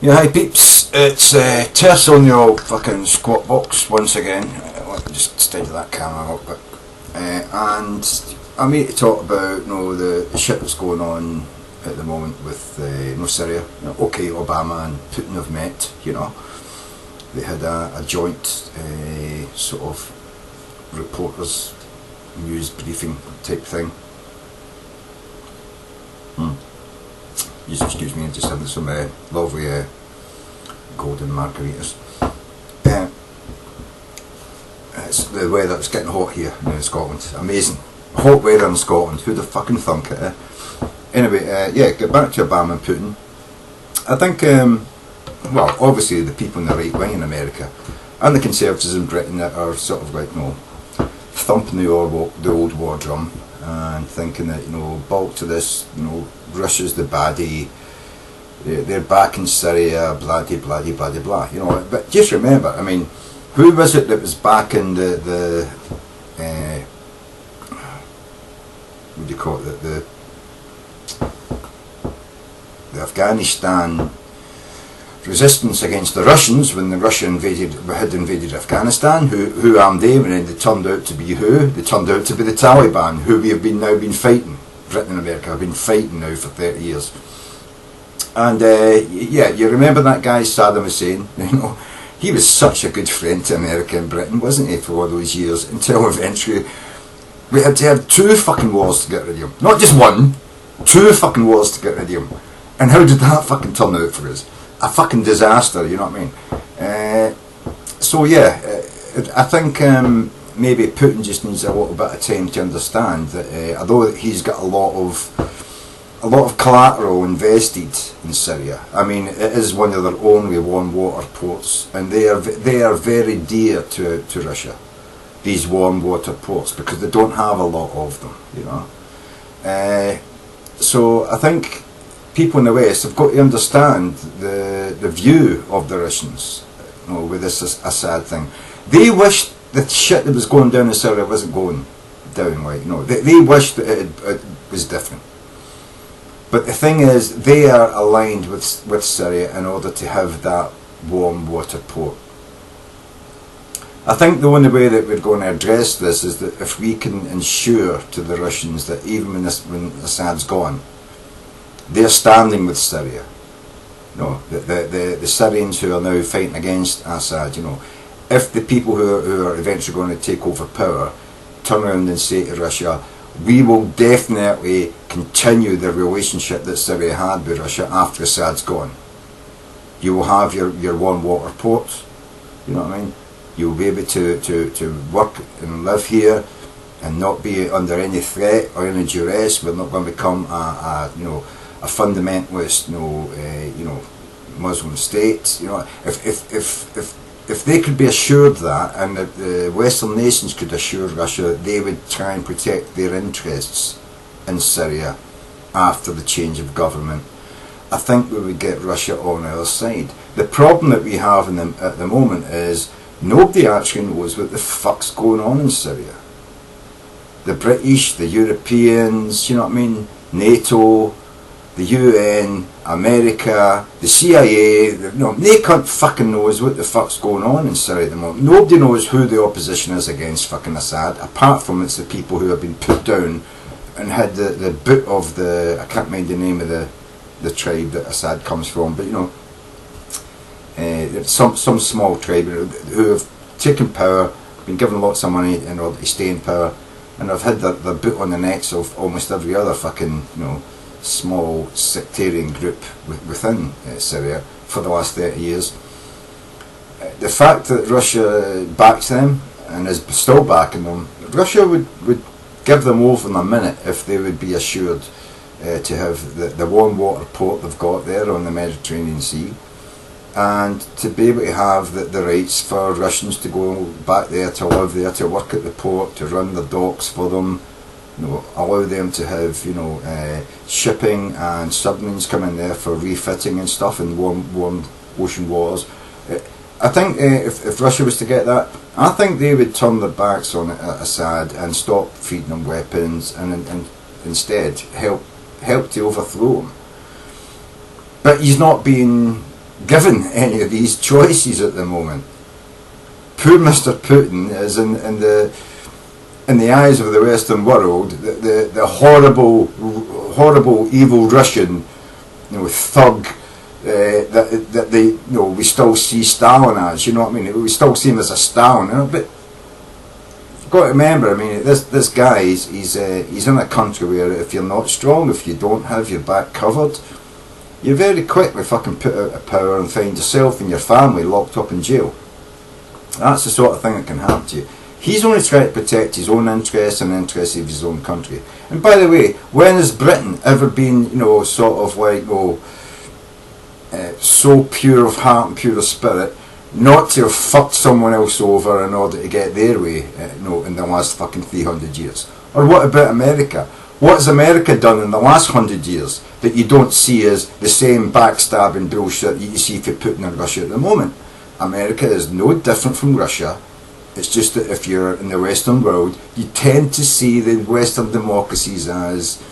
Yeah, hi peeps, it's Terse on your fucking squat box once again. Let me just steady that camera up a bit. And I'm here to talk about the shit that's going on at the moment with Syria. Okay, Obama and Putin have met, They had a joint sort of reporters news briefing type thing. Just excuse me, just having some lovely golden margaritas. It's the weather, it's getting hot here in Scotland. Amazing. Hot weather in Scotland. Who'd have fucking thunk it? Anyway, get back to Obama and Putin. I think, well, obviously the people in the right wing in America and the Conservatives in Britain that are sort of like, thumping the old war drum and thinking that, bulk to this, Russia's the baddie, they're back in Syria, blah de blah de blah de blah, But just remember, who was it that was back in the what do you call it, the Afghanistan resistance against the Russians when the Russia had invaded Afghanistan. Who armed them, and then they turned out to be who? They turned out to be the Taliban, who we have now been fighting. Britain and America have been fighting now for 30 years. And you remember that guy Saddam Hussein? He was such a good friend to America and Britain, wasn't he, for all those years, until eventually we had to have 2 fucking wars to get rid of him. Not just one, 2 fucking wars to get rid of him. And how did that fucking turn out for us? A fucking disaster, you know what I mean? I think maybe Putin just needs a little bit of time to understand that although he's got a lot of collateral invested in Syria, it is one of their only warm water ports, and they are very dear to Russia, these warm water ports, because they don't have a lot of them, so I think people in the West have got to understand the view of the Russians, with this Assad thing. They wish the shit that was going down in Syria wasn't going down, they wish that it was different. But the thing is, they are aligned with Syria in order to have that warm water port. I think the only way that we're going to address this is that if we can ensure to the Russians that even when Assad's gone, they're standing with Syria. The Syrians who are now fighting against Assad, if the people who are eventually going to take over power turn around and say to Russia, we will definitely continue the relationship that Syria had with Russia after Assad's gone. You will have your warm water port, you know what I mean? You will be able to work and live here and not be under any threat or any duress. We're not going to become a fundamentalist, Muslim state. If they could be assured that, and that the Western nations could assure Russia, they would try and protect their interests in Syria after the change of government, I think we would get Russia on our side. The problem that we have at the moment is nobody actually knows what the fuck's going on in Syria. The British, the Europeans, NATO, the UN, America, the CIA, they can't fucking knows what the fuck's going on in Syria at the moment. Nobody knows who the opposition is against fucking Assad, apart from it's the people who have been put down and had the boot of the, I can't mind the name of the tribe that Assad comes from, but some small tribe who have taken power, been given lots of money in order to stay in power, and have had the boot on the necks of almost every other fucking, small sectarian group within Syria for the last 30 years. The fact that Russia backs them and is still backing them, Russia would give them over in a minute if they would be assured to have the warm water port they've got there on the Mediterranean Sea, and to be able to have the rights for Russians to go back there, to live there, to work at the port, to run the docks for them, allow them to have shipping and submarines coming there for refitting and stuff in warm ocean waters. I think if Russia was to get that, I think they would turn their backs on Assad and stop feeding them weapons and instead help to overthrow him. But he's not being given any of these choices at the moment. Poor Mr. Putin is in the eyes of the Western world the horrible, evil Russian, thug that they, we still see Stalin as. You know what I mean? We still see him as a Stalin. But you've got to remember, I mean, this guy, he's in a country where if you're not strong, if you don't have your back covered, you very quickly fucking put out of power and find yourself and your family locked up in jail. That's the sort of thing that can happen to you. He's only trying to protect his own interests and interests of his own country. And by the way, when has Britain ever been, sort of like, so pure of heart and pure of spirit, not to have fucked someone else over in order to get their way, in the last fucking 300 years? Or what about America? What has America done in the last 100 years that you don't see as the same backstabbing bullshit that you see for Putin in Russia at the moment? America is no different from Russia. It's just that if you're in the Western world, you tend to see the Western democracies as,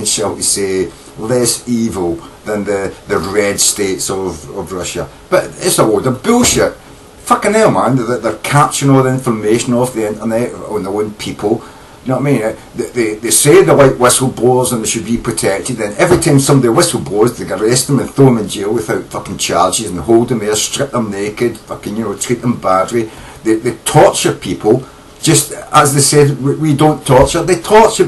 shall we say, less evil than the red states of Russia. But it's a load of bullshit. Fucking hell, man, they're capturing all the information off the internet on their own people. You know what I mean? They say they're like whistleblowers and they should be protected, and every time somebody whistleblowers, they arrest them and throw them in jail without fucking charges and hold them there, strip them naked, fucking, treat them badly. They torture people, just as they said, we don't torture, they torture,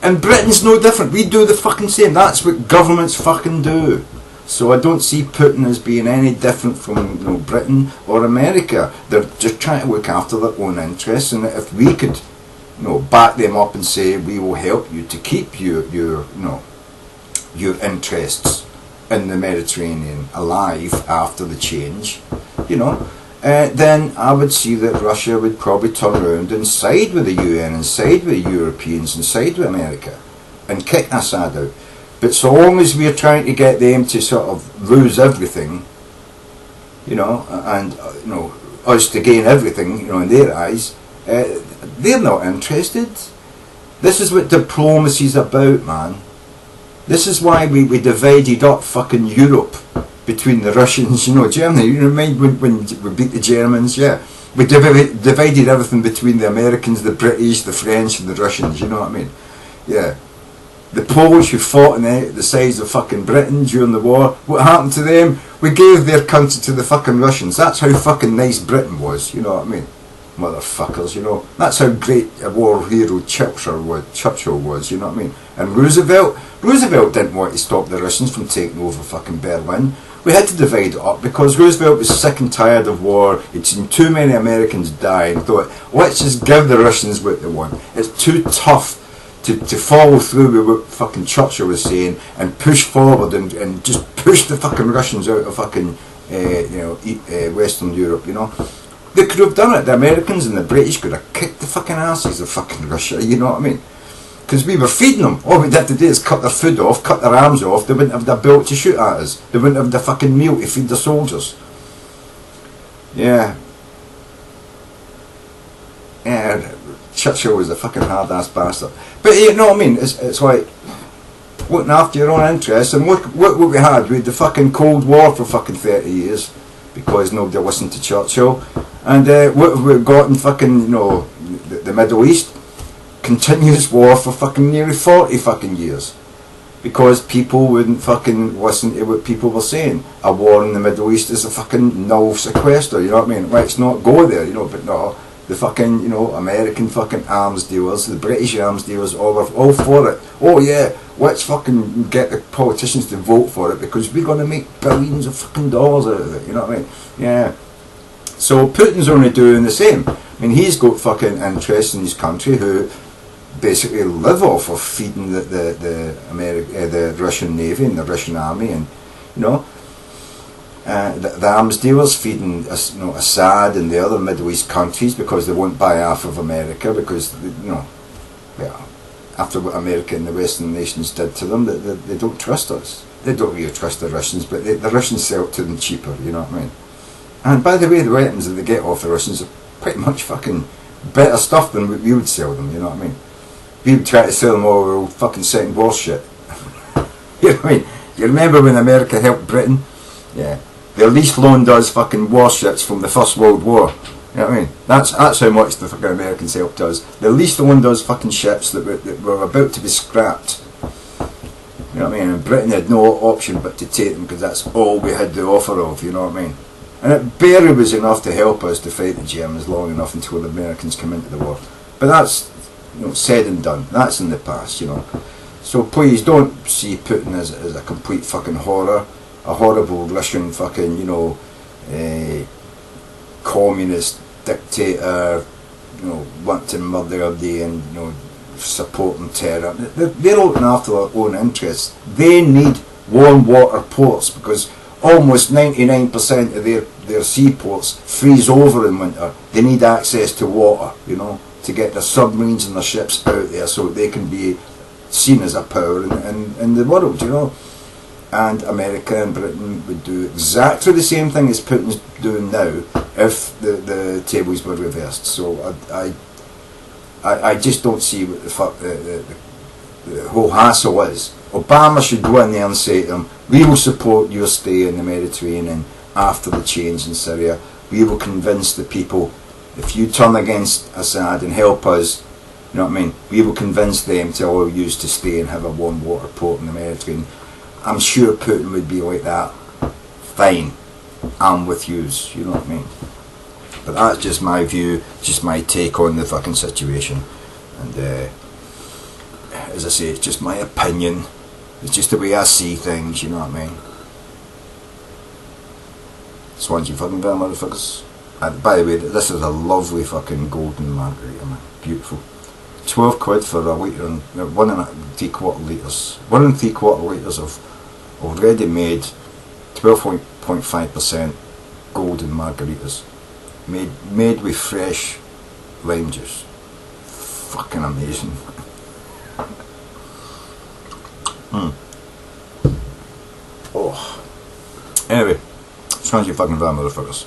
and Britain's no different. We do the fucking same. That's what governments fucking do. So I don't see Putin as being any different from Britain or America. They're just trying to look after their own interests, and if we could back them up and say we will help you to keep your interests in the Mediterranean alive after the change, then I would see that Russia would probably turn around and side with the UN and side with the Europeans and side with America and kick Assad out. But so long as we're trying to get them to sort of lose everything, and us to gain everything, in their eyes, they're not interested. This is what diplomacy's about, man. This is why we divided up fucking Europe between the Russians, Germany. You remember when we beat the Germans? Yeah. We divided everything between the Americans, the British, the French and the Russians, you know what I mean? Yeah. The Polish who fought on the sides of fucking Britain during the war, what happened to them? We gave their country to the fucking Russians. That's how fucking nice Britain was, you know what I mean? Motherfuckers, That's how great a war hero Churchill was, you know what I mean? And Roosevelt didn't want to stop the Russians from taking over fucking Berlin. We had to divide it up because Roosevelt was sick and tired of war. He'd seen too many Americans die and thought, let's just give the Russians what they want. It's too tough to follow through with what fucking Churchill was saying and push forward and just push the fucking Russians out of fucking Western Europe, They could have done it. The Americans and the British could have kicked the fucking asses of fucking Russia, you know what I mean? Because we were feeding them. All we had to do is cut their food off, cut their arms off. They wouldn't have the belt to shoot at us. They wouldn't have the fucking meal to feed the soldiers. Yeah. Yeah, Churchill was a fucking hard-ass bastard. But you know what I mean? It's like looking after your own interests. And look what we had. We had the fucking Cold War for fucking 30 years because nobody listened to Churchill. And what have we got in fucking, the Middle East? Continuous war for fucking nearly 40 fucking years because people wouldn't fucking listen to what people were saying. A war in the Middle East is a fucking null sequester, you know what I mean? Let's not go there, but no, the fucking, American fucking arms dealers, the British arms dealers, all for it. Oh yeah, let's fucking get the politicians to vote for it because we're going to make billions of fucking dollars out of it, you know what I mean? Yeah. So Putin's only doing the same. I mean, he's got fucking interests in his country who basically live off of feeding the Russian Navy and the Russian Army, and the arms dealers feeding Assad and the other Middle East countries because they won't buy half of America because after what America and the Western nations did to them, they don't trust us. They don't really trust the Russians, but the Russians sell it to them cheaper, you know what I mean? And by the way, the weapons that they get off the Russians are pretty much fucking better stuff than what we would sell them, you know what I mean? We would try to sell them all old fucking Second War shit. You know what I mean? You remember when America helped Britain Yeah. They at least loaned us fucking warships from the First World War. You know what I mean? That's how much the fucking Americans helped us. They at least loaned us fucking ships that were about to be scrapped. You know what I mean? And Britain had no option but to take them because that's all we had to offer of, you know what I mean? And it barely was enough to help us to fight the Germans long enough until the Americans come into the war. But that's, you know, said and done. That's in the past, you know. So please don't see Putin as a complete fucking horror. A horrible Russian fucking, you know, communist dictator, you know, wanting murder every day and, you know, supporting terror. They're looking after their own interests. They need warm water ports because almost 99% of their seaports freeze over in winter. They need access to water, you know, to get their submarines and their ships out there so they can be seen as a power in the world, you know. And America and Britain would do exactly the same thing as Putin's doing now if the tables were reversed. So I just don't see what the fuck the whole hassle is. Obama should go in there and say to them, we will support your stay in the Mediterranean after the change in Syria. We will convince the people, if you turn against Assad and help us, you know what I mean, we will convince them to allow you to stay and have a warm water port in the Mediterranean. I'm sure Putin would be like that. Fine, I'm with yous, you know what I mean? But that's just my view, just my take on the fucking situation. And as I say, it's just my opinion. It's just the way I see things, you know what I mean? Swans, you fucking better, motherfuckers. By the way, this is a lovely fucking golden margarita, man. Beautiful. 12 quid for a litre and 1 3/4 litres. 1 3/4 litres of already made 12.5% golden margaritas. Made with fresh lime juice. Fucking amazing. Oh. Anyway, sounds you fucking van, motherfuckers.